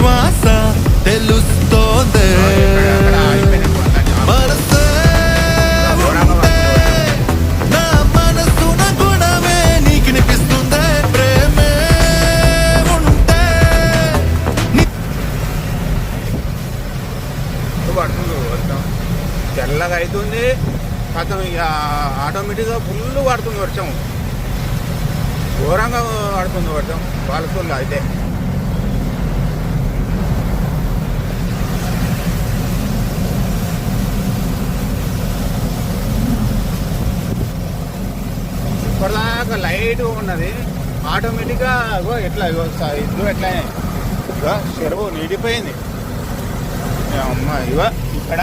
శ్వాస తెలుస్తోందే మనసే ఉంటే నా మనసున గుణమే నీకు నిపిస్తుందే ప్రేమే ఉంటే పడుతుంది వర్షం తెల్లగా అవుతుంది కథం ఇక ఆటోమేటిక్గా ఫుల్ పడుతుంది వర్షం ఘోరంగా పడుతుంది వర్షం వాళ్ళ అయితే ఇప్పటిదాకా లైట్గా ఉన్నది ఆటోమేటిక్గా ఎట్లా ఇదిగో ఎట్లా ఇగో చెరువు నిండిపోయింది అమ్మ ఇక్కడ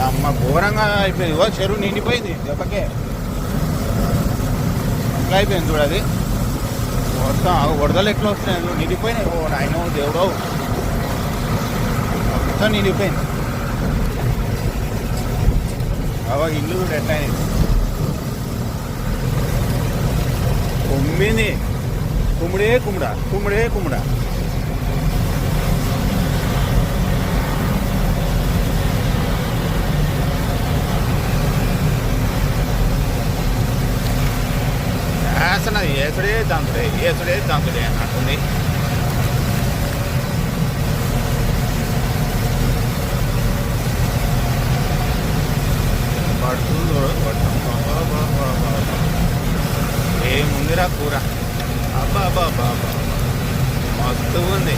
అమ్మ ఘోరంగా అయిపోయింది ఇగో చెరువు నిండిపోయింది దెబ్బకే ఎట్లా అయిపోయింది చూడది మొత్తం వరదలు ఎట్లా వస్తున్నాయి నిండిపోయినాయి ఓ నాయనో దేవుడో మొత్తం నిండిపోయింది ఇల్లు కూడా ఎట్లా అయింది కుమ్మింది కుమ్ముడే కుమ్ముడా శాసన ఏసుడే దంతుడే అన్నట్టుంది పడుతుందో ఏముందిరా కూర అబ్బా మస్తు ఉంది